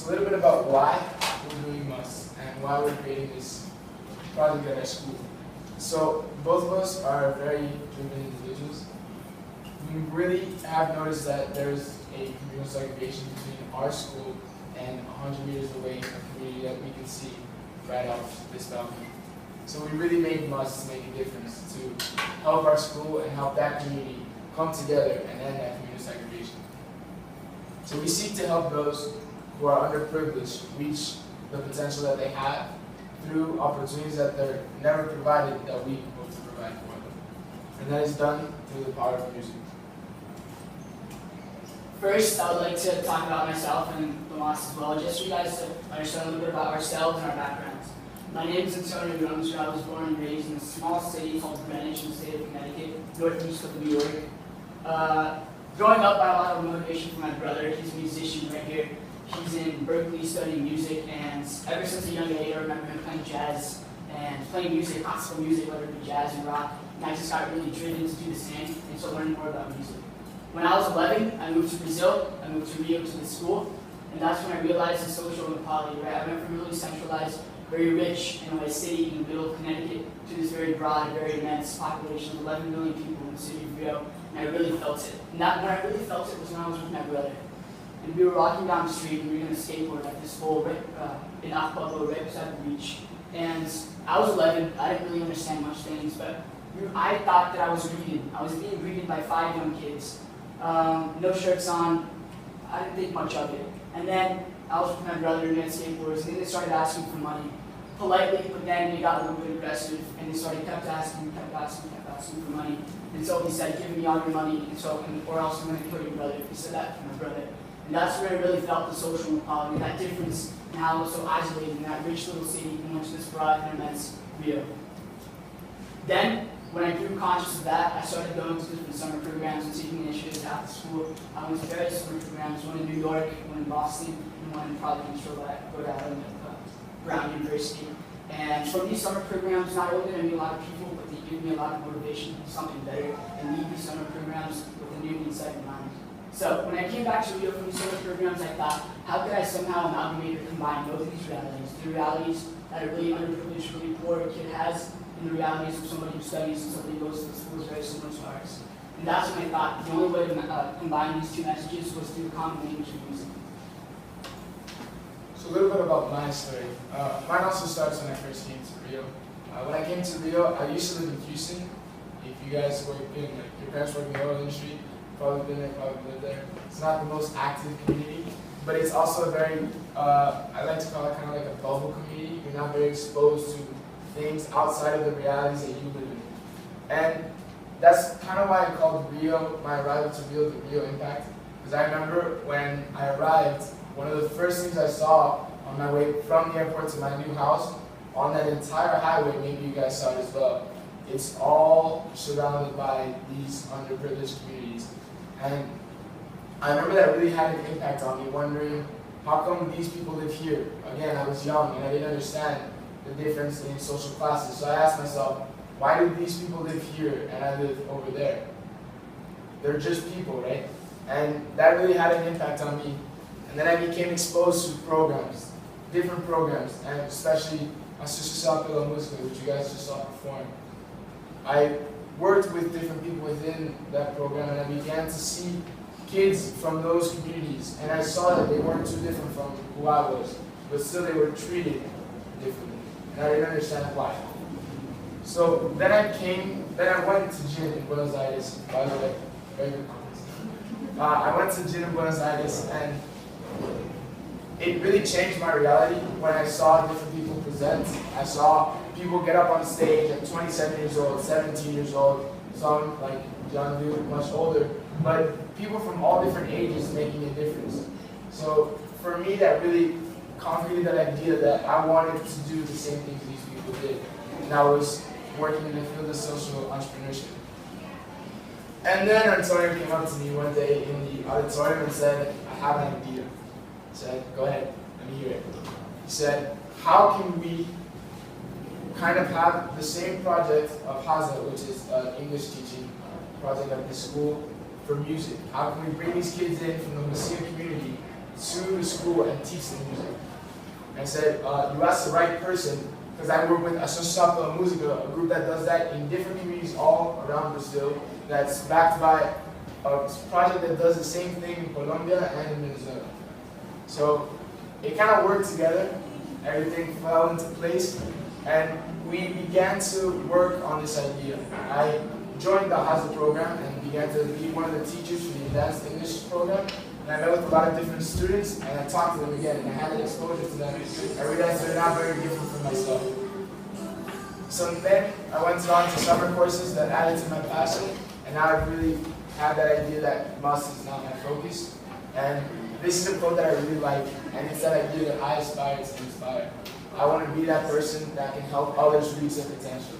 So a little bit about why we're doing MUST and why we're creating this project at our school. So both of us are very driven individuals. We really have noticed that there's a communal segregation between our school and 100 meters away, a community that we can see right off this balcony. So we really made MUST to make a difference, to help our school and help that community come together and end that communal segregation. So we seek to help those who are underprivileged reach the potential that they have through opportunities that they're never provided that we hope to provide for them. And that is done through the power of music. First, I would like to talk about myself and Lamas as well, just for you guys to understand a little bit about ourselves and our backgrounds. My name is Antonio Youngster. I was born and raised in a small city called Greenwich in the state of Connecticut, northeast of New York. Growing up, I had a lot of motivation from my brother. He's a musician right here. He's in Berkeley studying music, and ever since a young age, I remember him playing jazz and playing music, classical music, whether it be jazz and rock. And I just got really driven to do the same and to learn more about music. When I was 11, I moved to Brazil. I moved to Rio to the school, and that's when I realized the social inequality. Right? I went from really centralized, very rich in a city in the middle of Connecticut to this very broad, very immense population of 11 million people in the city of Rio, and I really felt it. And when I really felt it was when I was with my brother. And we were walking down the street and we were going to skateboard at this bowl in Acapulco, right beside the beach. And I was 11, I didn't really understand much things, but I thought that I was greeted. I was being greeted by 5 young kids. No shirts on, I didn't think much of it. And then I was with my brother and we had skateboards, and then they started asking for money. Politely, but then they got a little bit aggressive, and they kept asking for money. And so he said, "Give me all your money, or else I'm going to kill your brother." He said that to my brother. And that's where I really felt the social inequality, that difference in how I was so isolated in that rich little city in which this broad and immense Rio. Then, when I grew conscious of that, I started going to different summer programs and taking initiatives after school. I went to various summer programs, one in New York, one in Boston, and one in Providence, Rhode Island, Brown University. And from these summer programs, not only did I meet a lot of people, but they gave me a lot of motivation to do something better and leave these summer programs with a new insight in mind. So when I came back to Rio from these summer programs, I thought, how could I somehow amalgamate or combine both of these realities? The realities that a really underprivileged, really poor kid has, and the realities of somebody who studies and somebody who goes to the schools very similar to ours. And that's when I thought the only way to combine these two messages was through the common language of music. So a little bit about my story. Mine also starts when I first came to Rio. When I came to Rio, I used to live in Houston. If you guys work in, your parents work in the oil industry, probably been there, probably lived there. It's not the most active community, but it's also a very, I like to call it kind of like a bubble community. You're not very exposed to things outside of the realities that you live in. And that's kind of why I called Rio, my arrival to Rio, the Rio Impact. Because I remember when I arrived, one of the first things I saw on my way from the airport to my new house, on that entire highway, maybe you guys saw it as well, it's all surrounded by these underprivileged communities. And I remember that really had an impact on me, wondering, how come these people live here? Again, I was young and I didn't understand the difference in social classes. So I asked myself, why do these people live here and I live over there? They're just people, right? And that really had an impact on me. And then I became exposed to programs, different programs, and especially Associação pela Música, which you guys just saw perform. I worked with different people within that program, and I began to see kids from those communities, and I saw that they weren't too different from who I was, but still they were treated differently, and I didn't understand why. So then I went to GIN in Buenos Aires, by the way, very good comments. I went to GIN in Buenos Aires, and it really changed my reality when I saw different people present. I saw people get up on stage at 27 years old, 17 years old, some like John Duke, much older, but people from all different ages making a difference. So for me, that really concreted that idea that I wanted to do the same things these people did. And I was working in the field of social entrepreneurship. And then Antonio came up to me one day in the auditorium and said, I have an idea. I said, go ahead, let me hear it. He said, how can we kind of have the same project of Haza, which is an English teaching project at the school for music? How can we bring these kids in from the Masia community to the school and teach them music. And I said, you asked the right person, because I work with Associação pela Música, a group that does that in different communities all around Brazil, that's backed by a project that does the same thing in Colombia and in Venezuela. So it kind of worked together, everything fell into place, and we began to work on this idea. I joined the HAZA program and began to be one of the teachers for the advanced English program. And I met with a lot of different students, and I talked to them again, and I had an exposure to them. I realized they're not very different from myself. So then I went on to summer courses that added to my passion, and now I really have that idea that must is not my focus. And this is a quote that I really like, and it's that idea that I aspire to inspire. I want to be that person that can help others reach their potential.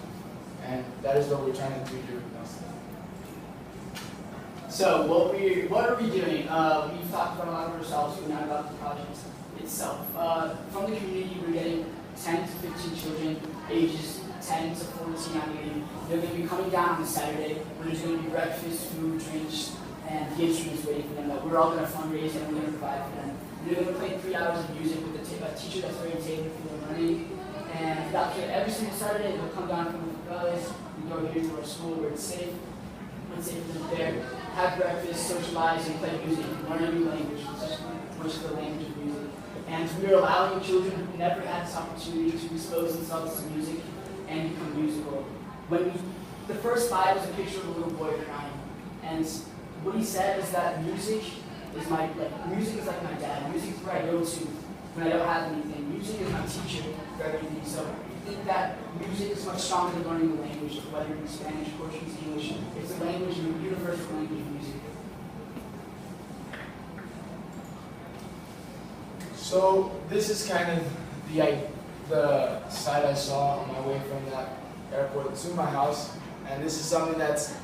And that is what we're trying to do here with us. So what are we doing? We've talked about a lot of ourselves, but not about the project itself. From the community, we're getting 10 to 15 children, ages 10 to 14, I believe. They're going to be coming down on a Saturday, where there's going to be breakfast, food, drinks, and the instruments waiting for them. We're all going to fundraise and we're going to provide for them. They're going to play 3 hours of music with a teacher that's very table for their learning. And every single Saturday, they'll come down from the favelas, we go here to our school where it's safe. It's safe for them there. Have breakfast, socialize, and play music, learn a new language, which is the language of music. And we are allowing children who never had this opportunity to expose themselves to music and become musical. The first slide was a picture of a little boy crying, and what he said is that music is like my dad. Music is where I go to when I don't have anything. Music is my teacher for everything. So I think that music is much stronger than learning the language, whether it's Spanish, Portuguese, English. It's a language, a universal language of music. So this is kind of the site I saw on my way from that airport to my house, and this is something that's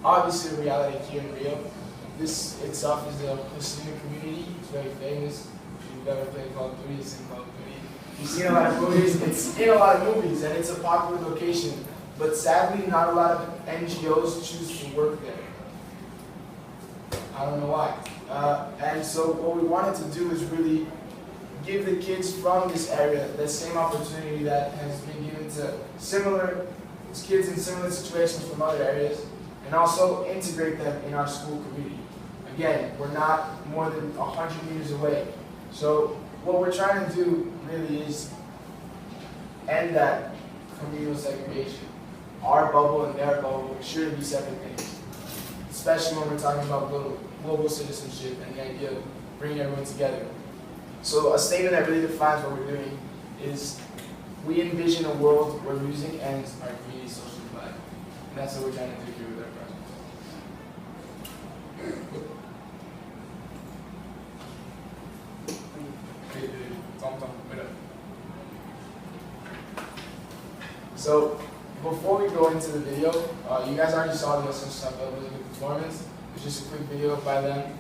obviously a reality here in Rio. This itself is a Muslim community. It's very famous. If you've ever played Call of Duty, it's in Call of Duty. You've seen a lot of movies. It's in a lot of movies, and it's a popular location. But sadly, not a lot of NGOs choose to work there. I don't know why. And so what we wanted to do is really give the kids from this area the same opportunity that has been given to kids in similar situations from other areas, and also integrate them in our school community. Again, we're not more than 100 meters away. So what we're trying to do really is end that communal segregation. Our bubble and their bubble shouldn't be separate things, especially when we're talking about global citizenship and the idea of bringing everyone together. So a statement that really defines what we're doing is we envision a world where music ends our community social divide. And that's what we're trying to do here with our project. So before we go into the video, you guys already saw the Associação pela Música performance. It's just a quick video by them.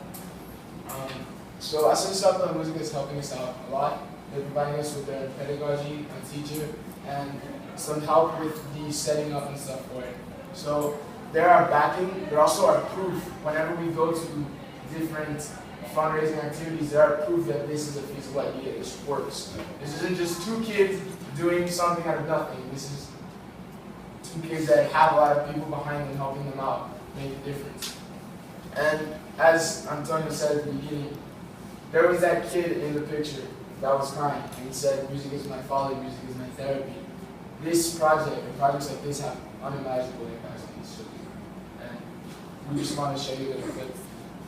So Associação pela Música is helping us out a lot. They're providing us with their pedagogy and teacher and some help with the setting up and stuff for it. So they're our backing, they're also our proof. Whenever we go to different fundraising activities, they're our proof that this is a feasible idea, this works. This isn't just 2 kids doing something out of nothing. This is 2 kids that have a lot of people behind them helping them out, make a difference. And as Antonio said at the beginning, there was that kid in the picture that was crying, and he said, music is my folly, music is my therapy. This project, and projects like this, have unimaginable impacts on these children. And we just want to show you a little bit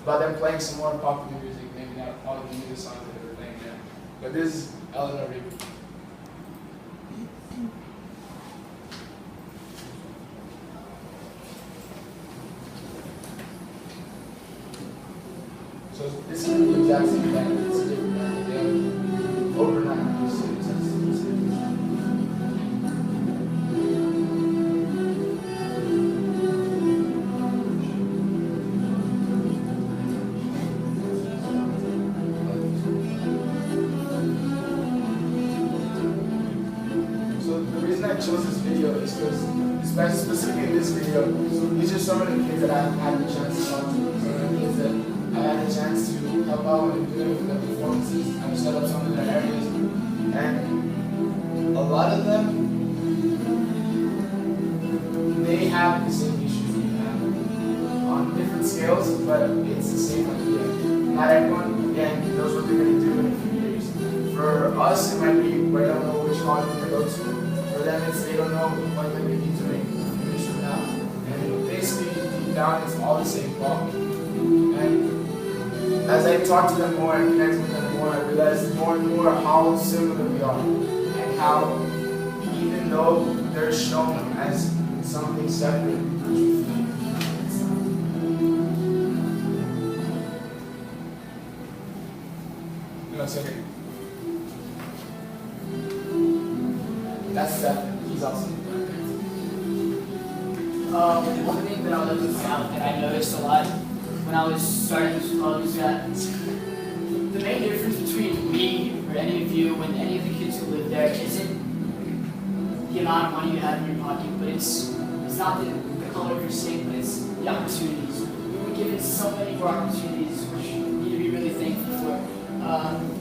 about them playing some more popular music, maybe not all of the music songs that they were playing there. But this is Eleanor Rigby. So this is the exact same thing. It's a different band. They have over 900 students. So the reason I chose this video is because, specifically in this video, these are some of the kids that I've had the chance to talk to. Some of the kids that I had a chance to help about what they're doing with their performances, and we set up some of their areas. And a lot of them, they have the same issues we have on different scales, but it's the same idea. Not everyone, again, knows what they're going to do in a few years. For us, it might be we don't know which college we're going to go to. For them, it's they don't know what they're going to be doing a few years from now. And basically, deep down, it's all the same problem. And as I talk to them more and connect with them more, I realize more and more how similar we are. And how, even though they're shown as something separate, second. That's Steph. He's awesome. One thing that I would like to point out that I noticed a lot when I was starting this club is that the main difference between me or any of you and any of the kids who live there isn't the amount of money you have in your pocket, but it's not the color of your skin, but it's the opportunities. We were given so many more opportunities, which we need to be really thankful for.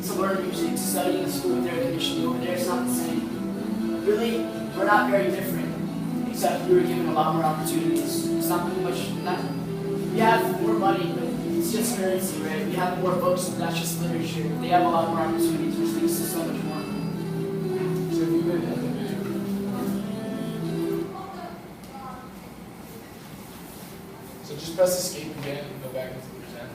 To learn music, to study in school with their conditioning over there, it's not the same. Really, we're not very different, except we were given a lot more opportunities. It's not really much, we have more money, but it's just currency, right? We have more books, but that's just literature. They have a lot more opportunities, which leads to so much more. So if you could end the video. So just press escape again and go back into the present.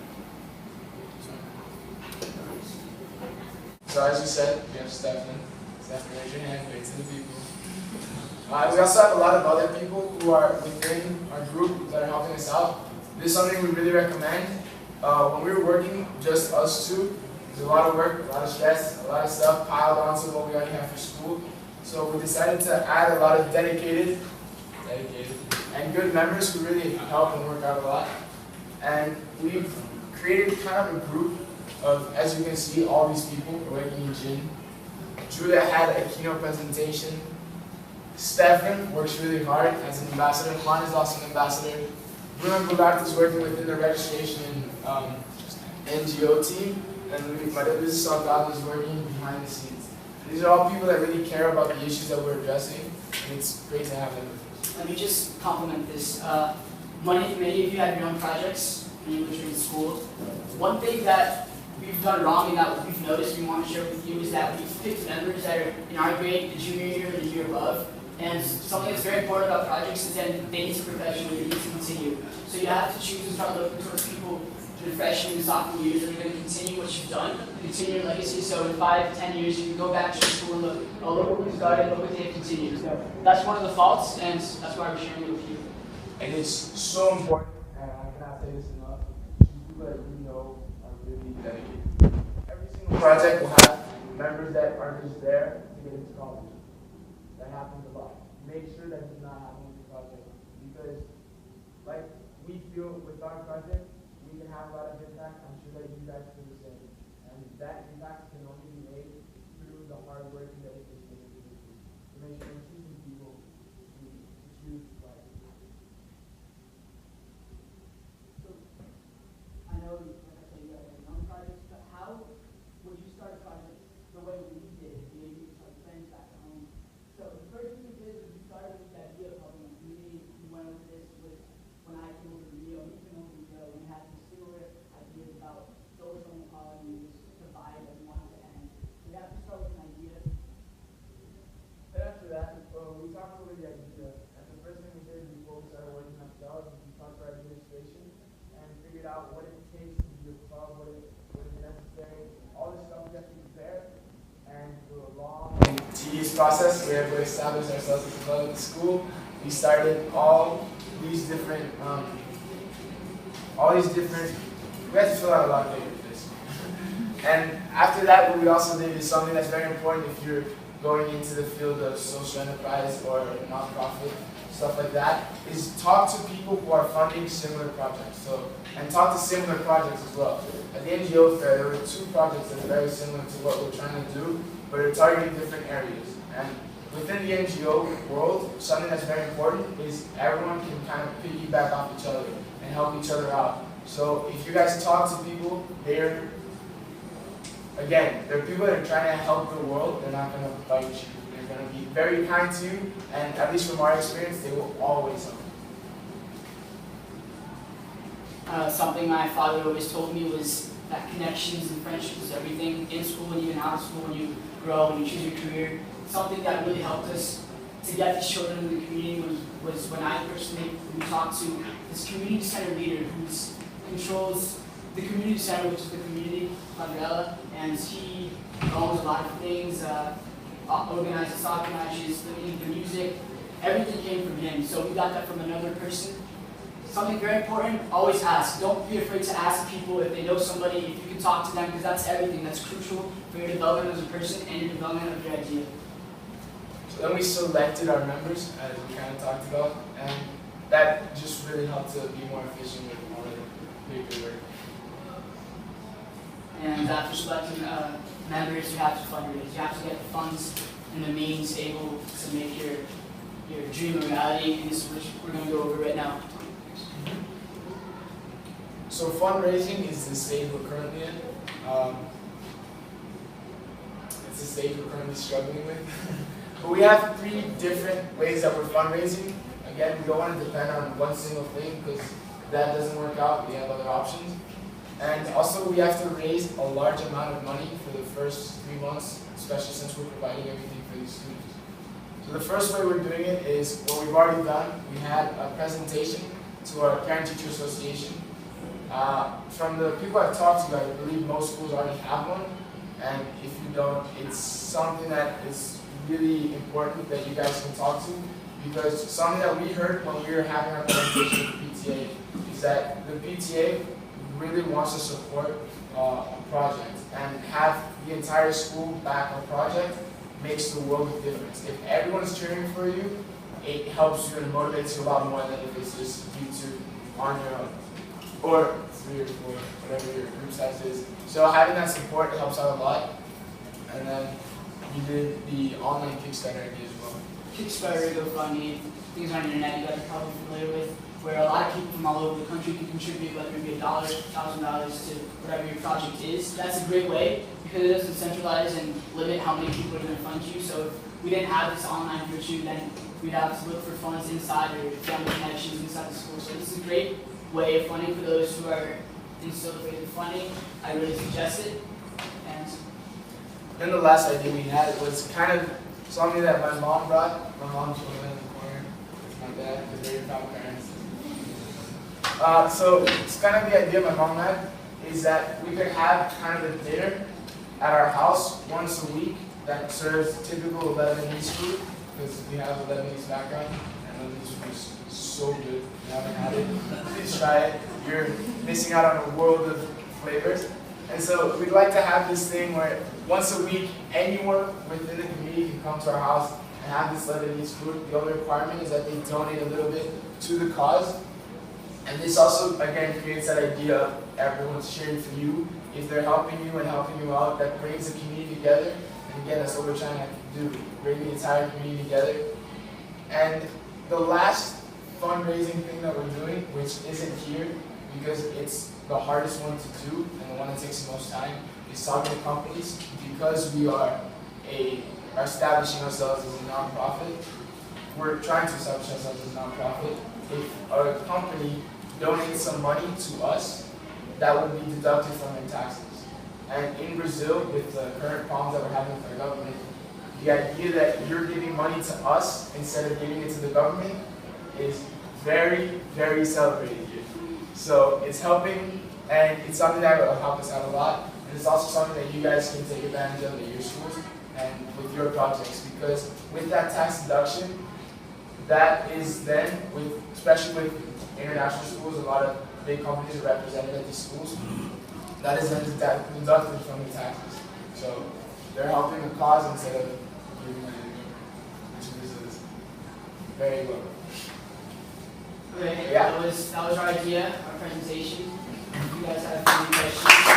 So as you said, we have Stefan. Stefan, raise your hand, wait to the people. We also have a lot of other people who are within our group that are helping us out. This is something we really recommend. When we were working, just us two, there's a lot of work, a lot of stress, a lot of stuff piled onto what we already have for school. So we decided to add a lot of dedicated, and good members who really help and work out a lot. And we've created kind of a group of, as you can see, all these people are working in gym. Julia had a keynote presentation. Stefan works really hard as an ambassador. Juan is also an ambassador. Bruno Gulart is working within the registration and NGO team. And Maria Luisa Salgado is working behind the scenes. These are all people that really care about the issues that we're addressing. And it's great to have them with us. Let me just compliment this. Many of you have your own projects when you were in school. One thing that we've done wrong and that we've noticed we want to share with you is that we've picked members that are in our grade, the junior year, or the year above. And something that's very important about projects is that they need to professionally, they need to continue. So you have to choose and start looking towards people in the freshman and sophomore years that are going to continue what you've done, continue your legacy. So in 5 to 10 years, you can go back to your school and look, oh, look what we started, look what they've continued. So that's one of the faults, and that's why we're sharing it with you. And it's so important, and I cannot say this enough, people that you know are really dedicated. Every single project will have members that are just there to get into college. That happens a lot. Make sure that does not happen with the project. Because, like we feel with our project, we can have a lot of impact. I'm sure that you guys feel the same. And that impact can only be made through the hard work and dedication of the community. So make sure we're choosing people to choose right. So, I know, like I said, you guys have your own projects, but how would you start a project the way we did? Maybe with some friends back at home. So the first thing we did was we started with the idea of helping a community. We went over this with when I came over to Rio, he came over to Rio, we had some similar ideas about social inequality, this divide that we wanted to end. So we have to start with an idea. Then after that, we talked over the idea, and the first thing we did before we started working ourselves is we talked to our administration and figured out what it takes to be a club, what is necessary, all this stuff we have to prepare. And through a long and tedious process, we were able to establish ourselves as a club at the school. We started all these different, we had to fill out a lot of paper for this. And after that, what we also did is something that's very important if you're going into the field of social enterprise or nonprofit, stuff like that, is talk to people who are funding similar projects. So, and talk to similar projects as well. At the NGO fair, there were 2 projects that are very similar to what we're trying to do, but they're targeting different areas. And within the NGO world, something that's very important is everyone can kind of piggyback off each other and help each other out. So if you guys talk to people, they're again, they're people that are trying to help the world. They're not going to fight you. They're going to be very kind to you, and at least from our experience, they will always help you. Something my father always told me was that connections and friendships is everything in school and even out of school when you grow, when you choose your career. Something that really helped us to get these children in the community was when I personally talked to this community center leader who controls the community center, which is the community umbrella, and he owns a lot of things, organized the soccer matches, the music, everything came from him. So we got that from another person. Something very important, always ask. Don't be afraid to ask people if they know somebody, if you can talk to them, because that's everything. That's crucial for your development as a person and your development of your idea. So then we selected our members, as we kind of talked about, and that just really helped to be more efficient with all the paperwork. And after selecting members, you have to fundraise. You have to get the funds and the means able to make your dream a reality, and this is what we're going to go over right now. So fundraising is the stage we're currently in. It's the stage we're currently struggling with. But we have 3 different ways that we're fundraising. Again, we don't want to depend on one single thing because if that doesn't work out, we have other options. And also we have to raise a large amount of money for the first 3 months, especially since we're providing everything for these students. So the first way we're doing it is what we've already done. We had a presentation to our Parent-Teacher Association. From the people I've talked to, I believe most schools already have one. And if you don't, it's something that is really important that you guys can talk to, because something that we heard when we were having our presentation with the PTA is that the PTA really wants to support a project, and have the entire school back on a project makes the world of difference. If everyone's cheering for you, it helps you and motivates you a lot more than if it's just you 2 on your own, or 3 or 4, whatever your group size is. So having that support helps out a lot. And then we did the online Kickstarter idea as well. Kickstarter, GoFundMe, things on the internet you guys are probably familiar with, where a lot of people from all over the country can contribute, whether it be $1, $1,000 to whatever your project is. That's a great way because it doesn't centralize and limit how many people are going to fund you. So if we didn't have this online virtue, then we'd have to look for funds inside or family connections inside the school. So this is a great way of funding for those who are in still afraid of funding. I really suggest it. And then the last idea we had was kind of something that my mom brought. My mom's over in the corner with my dad, because they're your top parents. So it's kind of the idea my mom had is that we could have kind of a dinner at our house once a week that serves typical Lebanese food, because we have a Lebanese background, and Lebanese food is so good. If you haven't had it, please try it. You're missing out on a world of flavors. And so we'd like to have this thing where once a week, anyone within the community can come to our house and have this Lebanese food. The only requirement is that they donate a little bit to the cause. And this also, again, creates that idea of everyone's cheering for you. If they're helping you and helping you out, that brings the community together. And again, that's what we're trying to do, bring the entire community together. And the last fundraising thing that we're doing, which isn't here because it's the hardest one to do and the one that takes the most time, is talking to companies. Because we are establishing ourselves as a nonprofit, we're trying to establish ourselves as a nonprofit. If a company donates some money to us, that would be deducted from their taxes. And in Brazil, with the current problems that we're having with our government, the idea that you're giving money to us instead of giving it to the government is very, very celebrated here. So it's helping, and it's something that will help us out a lot. And it's also something that you guys can take advantage of at your schools and with your projects, because with that tax deduction, that is then, especially with international schools, a lot of big companies are represented at these schools, that is then deducted from the taxes. So they're helping the cause instead of giving money to the government, which is very low. Okay, Yeah. that was our idea, our presentation. If you guys have any questions.